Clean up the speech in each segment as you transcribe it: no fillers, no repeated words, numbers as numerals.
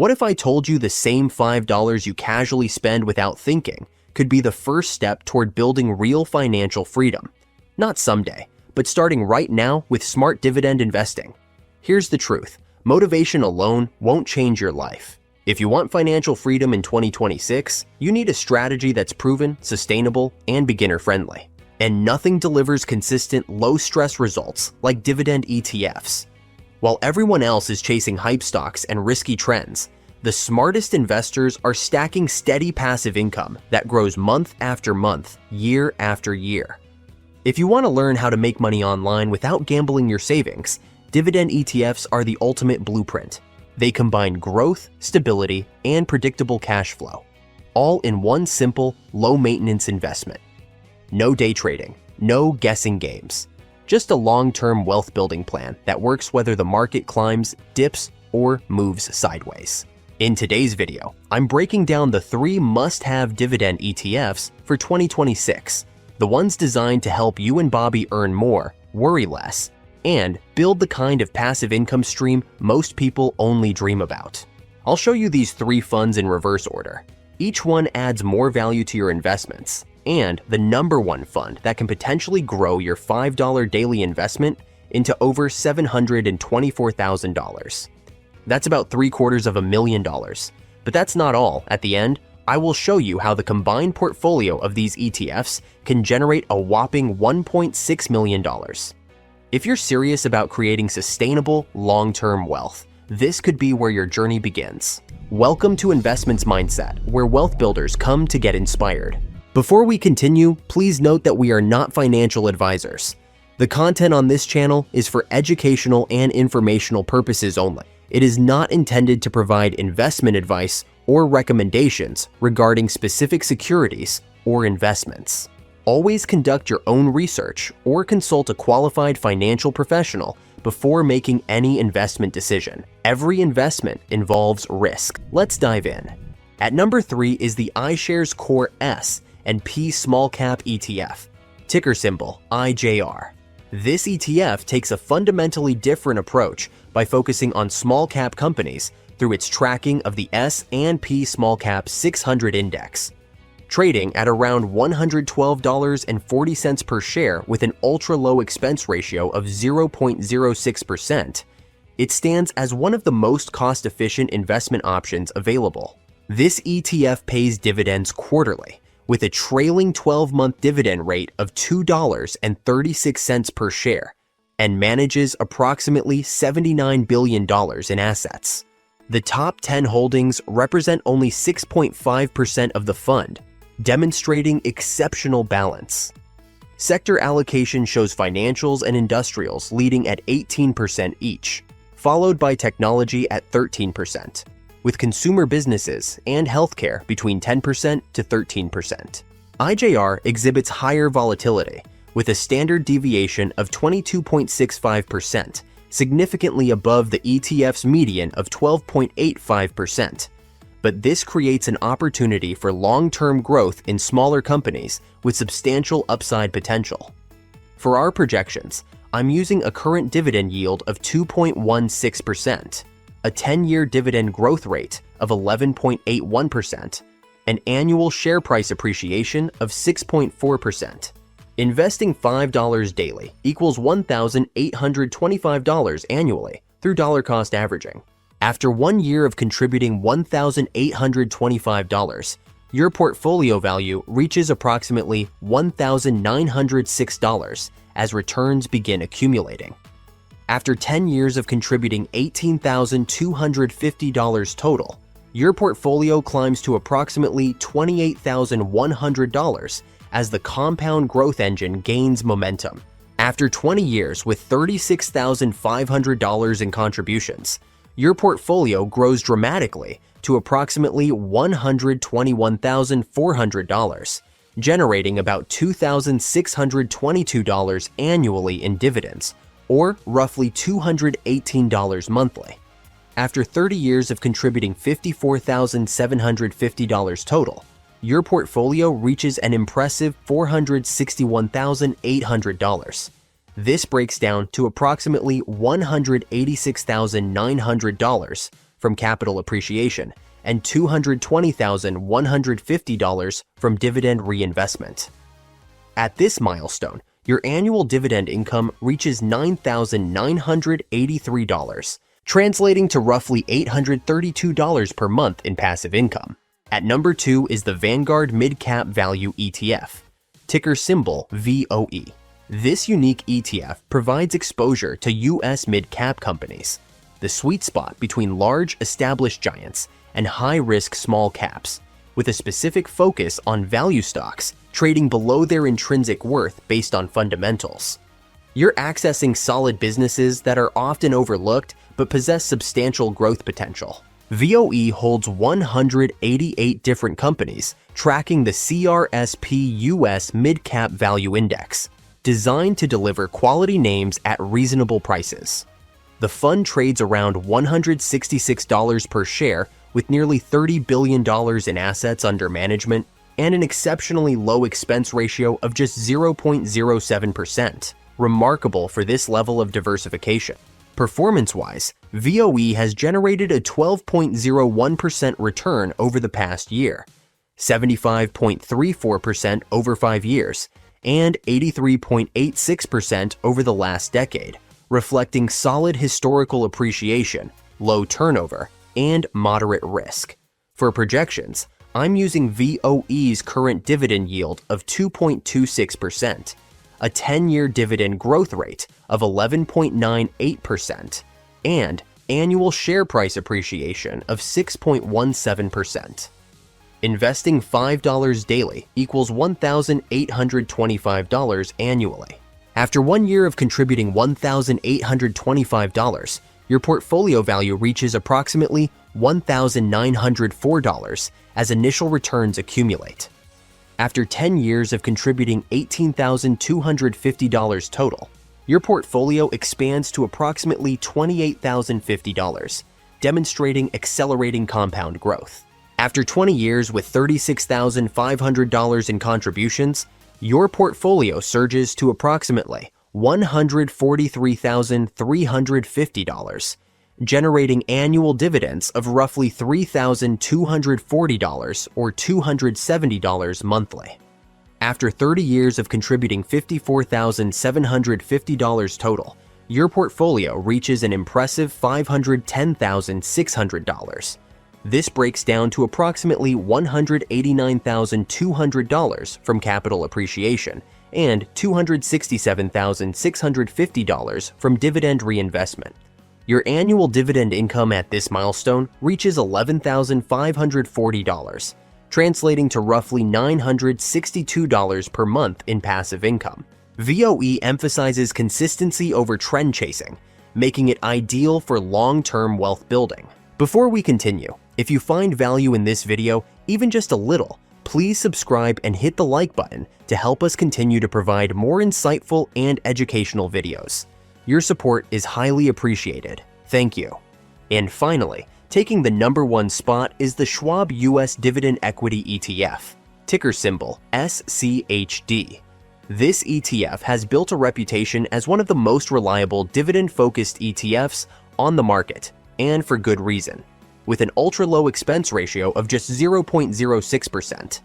What if I told you the same $5 you casually spend without thinking could be the first step toward building real financial freedom? Not someday, but starting right now with smart dividend investing. Here's the truth: motivation alone won't change your life. If you want financial freedom in 2026, you need a strategy that's proven, sustainable, and beginner-friendly. And nothing delivers consistent, low-stress results like dividend ETFs. While everyone else is chasing hype stocks and risky trends, the smartest investors are stacking steady passive income that grows month after month, year after year. If you want to learn how to make money online without gambling your savings, dividend ETFs are the ultimate blueprint. They combine growth, stability, and predictable cash flow, all in one simple, low-maintenance investment. No day trading, no guessing games. Just a long-term wealth-building plan that works whether the market climbs, dips, or moves sideways. In today's video, I'm breaking down the 3 must-have dividend ETFs for 2026, the ones designed to help you and Bobby earn more, worry less, and build the kind of passive income stream most people only dream about. I'll show you these 3 funds in reverse order. Each one adds more value to your investments, and the number 1 fund that can potentially grow your $5 daily investment into over $724,000. That's about $750,000. But that's not all. At the end, I will show you how the combined portfolio of these ETFs can generate a whopping $1.6 million. If you're serious about creating sustainable, long-term wealth, this could be where your journey begins. Welcome to Investments Mindset, where wealth builders come to get inspired. Before we continue, please note that we are not financial advisors. The content on this channel is for educational and informational purposes only. It is not intended to provide investment advice or recommendations regarding specific securities or investments. Always conduct your own research or consult a qualified financial professional before making any investment decision. Every investment involves risk. Let's dive in. At number 3 is the iShares Core S&P Small Cap ETF, ticker symbol IJR. This ETF takes a fundamentally different approach by focusing on small cap companies through its tracking of the S&P Small Cap 600 Index. Trading at around $112.40 per share with an ultra-low expense ratio of 0.06%, it stands as one of the most cost-efficient investment options available. This ETF pays dividends quarterly, with a trailing 12-month dividend rate of $2.36 per share, and manages approximately $79 billion in assets. The top 10 holdings represent only 6.5% of the fund, demonstrating exceptional balance. Sector allocation shows financials and industrials leading at 18% each, followed by technology at 13%, with consumer businesses and healthcare between 10% to 13%. IJR exhibits higher volatility, with a standard deviation of 22.65%, significantly above the ETF's median of 12.85%. But this creates an opportunity for long-term growth in smaller companies with substantial upside potential. For our projections, I'm using a current dividend yield of 2.16%, a 10-year dividend growth rate of 11.81%, an annual share price appreciation of 6.4%. Investing $5 daily equals $1,825 annually through dollar cost averaging. After 1 year of contributing $1,825, your portfolio value reaches approximately $1,906 as returns begin accumulating. After 10 years of contributing $18,250 total, your portfolio climbs to approximately $28,100 as the compound growth engine gains momentum. After 20 years with $36,500 in contributions, your portfolio grows dramatically to approximately $121,400, generating about $2,622 annually in dividends, or roughly $218 monthly. After 30 years of contributing $54,750 total, your portfolio reaches an impressive $461,800. This breaks down to approximately $186,900 from capital appreciation and $220,150 from dividend reinvestment. At this milestone, your annual dividend income reaches $9,983, translating to roughly $832 per month in passive income. At number 2 is the Vanguard Mid-Cap Value ETF, ticker symbol VOE. This unique ETF provides exposure to U.S. mid-cap companies, the sweet spot between large established giants and high-risk small caps, with a specific focus on value stocks trading below their intrinsic worth based on fundamentals. You're accessing solid businesses that are often overlooked but possess substantial growth potential. VOE holds 188 different companies tracking the CRSP US Mid-Cap Value Index, designed to deliver quality names at reasonable prices. The fund trades around $166 per share with nearly $30 billion in assets under management and an exceptionally low expense ratio of just 0.07%, remarkable for this level of diversification. Performance-wise, VOE has generated a 12.01% return over the past year, 75.34% over 5 years, and 83.86% over the last decade, reflecting solid historical appreciation, low turnover, and moderate risk. For projections, I'm using VOE's current dividend yield of 2.26%, a 10-year dividend growth rate of 11.98%, and annual share price appreciation of 6.17%. Investing $5 daily equals $1,825 annually. After 1 year of contributing $1,825, your portfolio value reaches approximately $1,904 as initial returns accumulate. After 10 years of contributing $18,250 total, your portfolio expands to approximately $28,050, demonstrating accelerating compound growth. After 20 years with $36,500 in contributions, your portfolio surges to approximately $143,350, generating annual dividends of roughly $3,240 or $270 monthly. After 30 years of contributing $54,750 total, your portfolio reaches an impressive $510,600. This breaks down to approximately $189,200 from capital appreciation and $267,650 from dividend reinvestment. Your annual dividend income at this milestone reaches $11,540, translating to roughly $962 per month in passive income. VOE emphasizes consistency over trend chasing, making it ideal for long-term wealth building. Before we continue, if you find value in this video, even just a little, please subscribe and hit the like button to help us continue to provide more insightful and educational videos. Your support is highly appreciated. Thank you. And finally, taking the #1 spot is the Schwab US Dividend Equity ETF, ticker symbol SCHD. This ETF has built a reputation as one of the most reliable dividend-focused ETFs on the market, and for good reason. With an ultra-low expense ratio of just 0.06%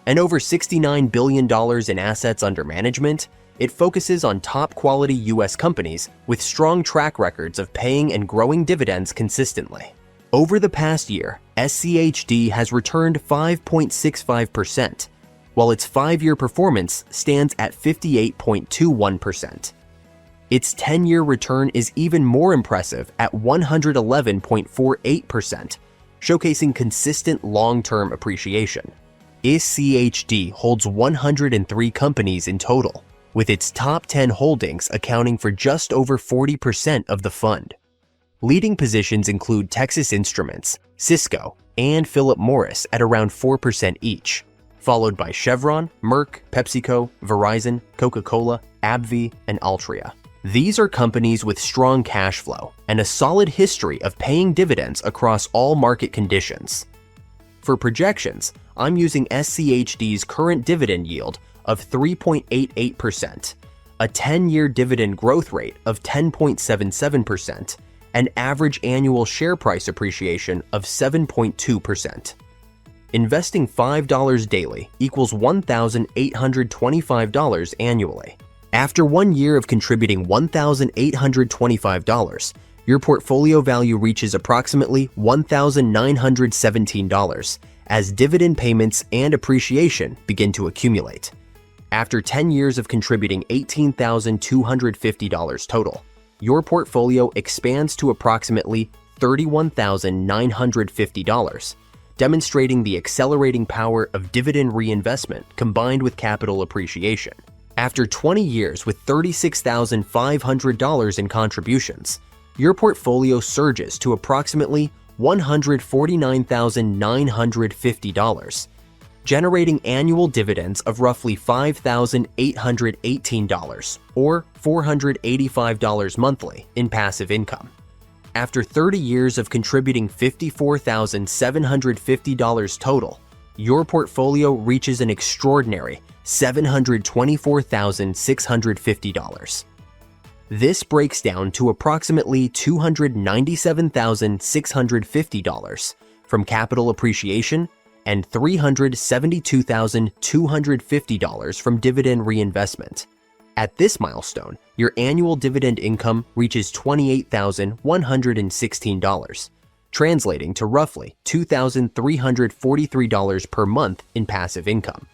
and over $69 billion in assets under management, it focuses on top-quality U.S. companies with strong track records of paying and growing dividends consistently. Over the past year, SCHD has returned 5.65%, while its 5-year performance stands at 58.21%. Its 10-year return is even more impressive at 111.48%, showcasing consistent long-term appreciation. SCHD holds 103 companies in total, with its top 10 holdings accounting for just over 40% of the fund. Leading positions include Texas Instruments, Cisco, and Philip Morris at around 4% each, followed by Chevron, Merck, PepsiCo, Verizon, Coca-Cola, AbbVie, and Altria. These are companies with strong cash flow and a solid history of paying dividends across all market conditions. For projections, I'm using SCHD's current dividend yield of 3.88%, a 10-year dividend growth rate of 10.77%, an average annual share price appreciation of 7.2%. Investing $5 daily equals $1,825 annually. After 1 year of contributing $1,825, your portfolio value reaches approximately $1,917 as dividend payments and appreciation begin to accumulate. After 10 years of contributing $18,250 total, your portfolio expands to approximately $31,950, demonstrating the accelerating power of dividend reinvestment combined with capital appreciation. After 20 years with $36,500 in contributions, your portfolio surges to approximately $149,950, generating annual dividends of roughly $5,818 or $485 monthly in passive income. After 30 years of contributing $54,750 total, your portfolio reaches an extraordinary $724,650. This breaks down to approximately $297,650 from capital appreciation and $372,250 from dividend reinvestment. At this milestone, your annual dividend income reaches $28,116, translating to roughly $2,343 per month in passive income.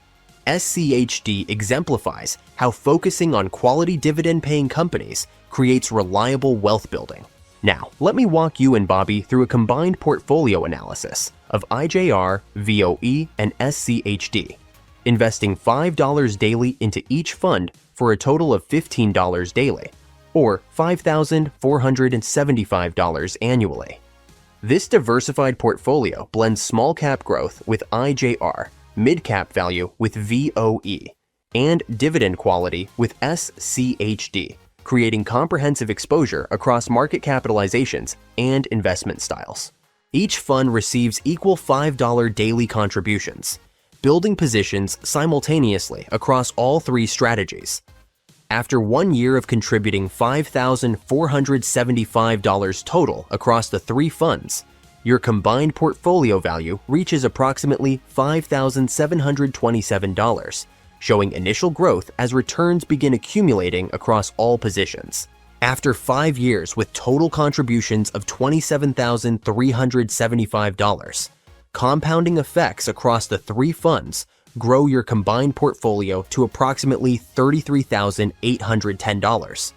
SCHD exemplifies how focusing on quality dividend-paying companies creates reliable wealth building. Now, let me walk you and Bobby through a combined portfolio analysis of IJR, VOE, and SCHD, investing $5 daily into each fund for a total of $15 daily, or $5,475 annually. This diversified portfolio blends small-cap growth with IJR, mid-cap value with VOE, and dividend quality with SCHD, creating comprehensive exposure across market capitalizations and investment styles. Each fund receives equal $5 daily contributions, building positions simultaneously across all three strategies. After 1 year of contributing $5,475 total across the three funds, your combined portfolio value reaches approximately $5,727, showing initial growth as returns begin accumulating across all positions. After 5 years with total contributions of $27,375, compounding effects across the three funds grow your combined portfolio to approximately $33,810.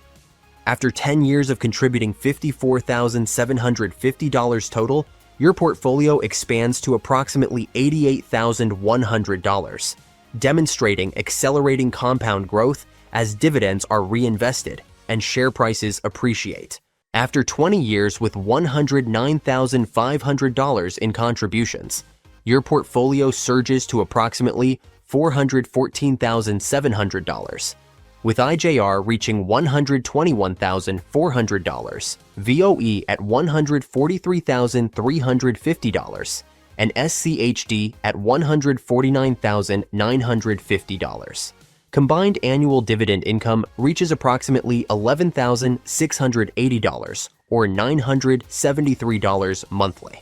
After 10 years of contributing $54,750 total, your portfolio expands to approximately $88,100, demonstrating accelerating compound growth as dividends are reinvested and share prices appreciate. After 20 years with $109,500 in contributions, your portfolio surges to approximately $414,700, with IJR reaching $121,400, VOE at $143,350, and SCHD at $149,950. Combined annual dividend income reaches approximately $11,680 or $973 monthly.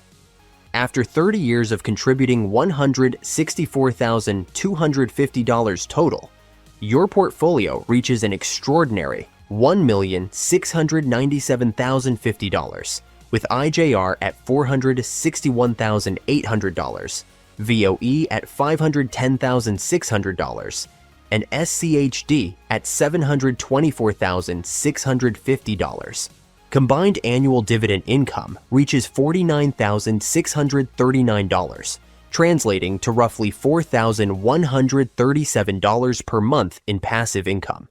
After 30 years of contributing $164,250 total, your portfolio reaches an extraordinary $1,697,050, with IJR at $461,800, VOE at $510,600, and SCHD at $724,650. Combined annual dividend income reaches $49,639, translating to roughly $4,137 per month in passive income,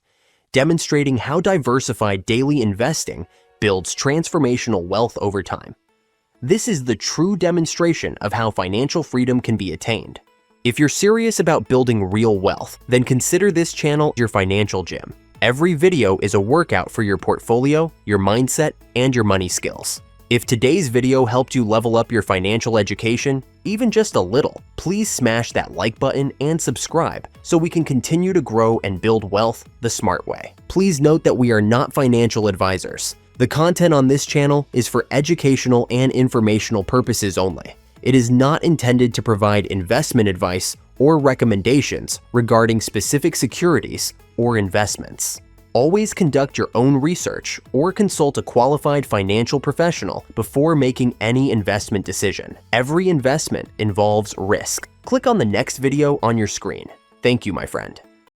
demonstrating how diversified daily investing builds transformational wealth over time. This is the true demonstration of how financial freedom can be attained. If you're serious about building real wealth, then consider this channel your financial gym. Every video is a workout for your portfolio, your mindset, and your money skills. If today's video helped you level up your financial education, even just a little, please smash that like button and subscribe so we can continue to grow and build wealth the smart way. Please note that we are not financial advisors. The content on this channel is for educational and informational purposes only. It is not intended to provide investment advice or recommendations regarding specific securities or investments. Always conduct your own research or consult a qualified financial professional before making any investment decision. Every investment involves risk. Click on the next video on your screen. Thank you, my friend.